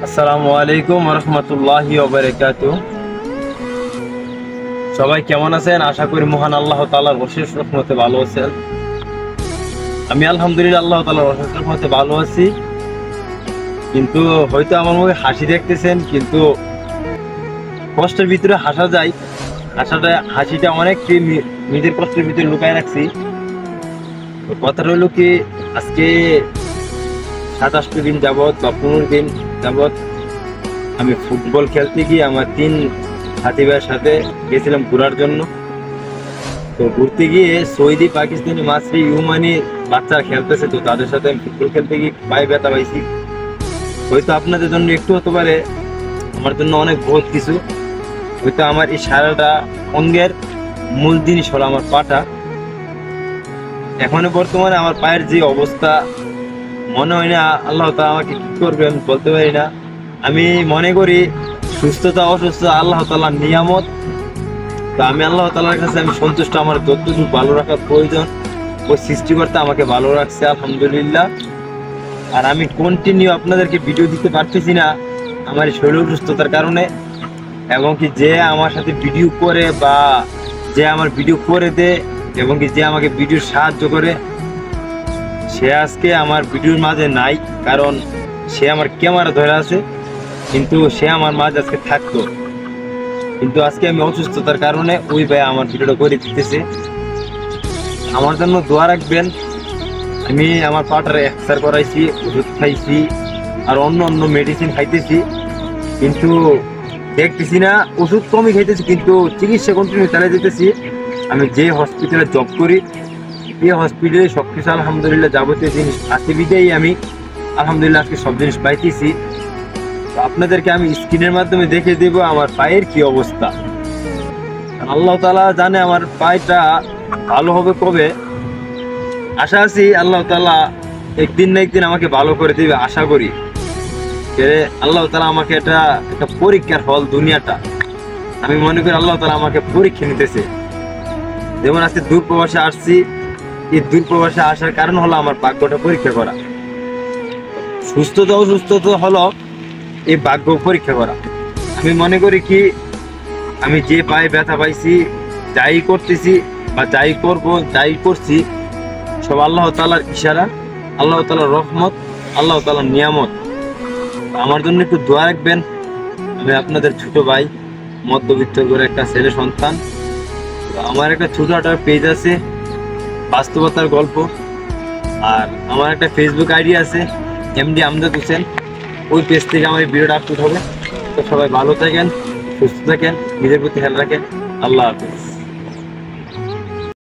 আসসালামু আলাইকুম রহমতুল্লাহি ওয়া বারাকাতুহু। সবাই কেমন আছেন? আশা করি মহান আল্লাহ তাআলার অশেষ রহমতে ভালো আছেন। আমি আলহামদুলিল্লাহ আল্লাহ তাআলার অশেষ রহমতে ভালো আছি। কিন্তু হয়তো আমার মুখে হাসি দেখতেছেন, কিন্তু কষ্টের ভিতরে হাসা যায়। হাসিটা অনেক নিজের কষ্টের ভিতরে লুকায় রাখছি। কথাটা হলো কি, আজকে 27 দিন যাবৎ বা 15 দিন যাবৎ আমি ফুটবল খেলতে গিয়ে আমার 3 সাথী ভাইয়ের সাথে গেছিলাম ঘোরার জন্য। তো ঘুরতে গিয়ে সৌদি, পাকিস্তানি, মাসরি, ইউমানি বাচ্চারা খেলতেছে, তো তাদের সাথে আমি ফুটবল খেলতে গিয়ে পায়ে ব্যথা পাইছি। হয়তো আপনাদের জন্য একটু হতে পারে, আমার জন্য অনেক বহুত কিছু। হয়তো আমার এই সারাটা অঙ্গের মূল জিনিস হলো আমার পাটা। এখনো বর্তমানে আমার পায়ের যে অবস্থা, মনে হয় না আল্লাহ তাআলা আমাকে কি করবে আমি বলতে পারি না। আমি মনে করি সুস্থতা অসুস্থতা আল্লাহ তাআলার নিয়ামত। তো আমি আল্লাহ তাআলার কাছে আমি সন্তুষ্ট। আমার যতটুকু ভালো রাখার প্রয়োজন ওই সৃষ্টিকর্তা আমাকে ভালো রাখছে, আলহামদুলিল্লাহ। আর আমি কন্টিনিউ আপনাদেরকে ভিডিও দিতে পারতেছি না আমার শরীর অসুস্থতার কারণে। এবং কি যে আমার সাথে ভিডিও করে বা যে আমার ভিডিও করে দেয় এবং কি যে আমাকে ভিডিও সাহায্য করে, সে আজকে আমার ভিডিওর মাঝে নাই। কারণ সে আমার ক্যামেরা ধরে আছে, কিন্তু সে আমার মাঝে আজকে থাকতো। কিন্তু আজকে আমি অসুস্থতার কারণে ওই ভাই আমার ভিডিওটা করে দিতেছে। আমার জন্য দোয়া রাখবেন। আমি আমার পাটারে এক্সার করাইছি, ওষুধ খাইছি আর অন্য অন্য মেডিসিন খাইতেছি, কিন্তু দেখতেছি না। ওষুধ কমই খাইতেছি কিন্তু চিকিৎসা কন্টিনিউ চালিয়ে যেতেছি। আমি যে হসপিটালে জব করি এই হসপিটালে সব কিছু আলহামদুলিল্লাহ যাবতীয় জিনিস আছে বিদেই আমি আলহামদুলিল্লাহ আজকে সব জিনিস পাইতেছি। তো আপনাদেরকে আমি স্ক্রিনের মাধ্যমে দেখে দেব আমার পায়ের কি অবস্থা। আল্লাহ তাআলা জানে আমার পায়েটা ভালো হবে কবে। আশা আছি আল্লাহ তাআলা একদিন না একদিন আমাকে ভালো করে দিবে, আশা করি। আল্লাহ তাআলা আমাকে একটা পরীক্ষার ফল দুনিয়াটা। আমি মনে করি আল্লাহ তাআলা আমাকে পরীক্ষা নিতেছে। যেমন আজকে দূর প্রবাসে আসছি, এই দূর প্রবাসে আসার কারণ হলো আমার ভাগ্যটা পরীক্ষা করা। সুস্থতা অসুস্থতা হলো এই ভাগ্য পরীক্ষা করা। আমি মনে করি কি, আমি যে পায়ে ব্যথা পাইছি, যাই করতেছি বা যাই করবো, যাই করছি, সব আল্লাহ তাআলার ইশারা, আল্লাহ তাআলার রহমত, আল্লাহ তাআলার নিয়ামত। আমার জন্য একটু দোয়া রাখবেন। আমি আপনাদের ছোট ভাই, মধ্যবিত্ত করে একটা ছেলে সন্তান। আমার একটা ছোটখাটো পেজ আছে, বাস্তবতার গল্প। আর আমার একটা ফেসবুক আইডি আছে, এমডি আমজাদ হোসেন। ওই পেজ থেকে আমার এই ভিডিওটা আপলোড হবে। তো সবাই ভালো থাকেন, সুস্থ থাকেন, নিজের প্রতি খেয়াল রাখেন। আল্লাহ হাফেজ।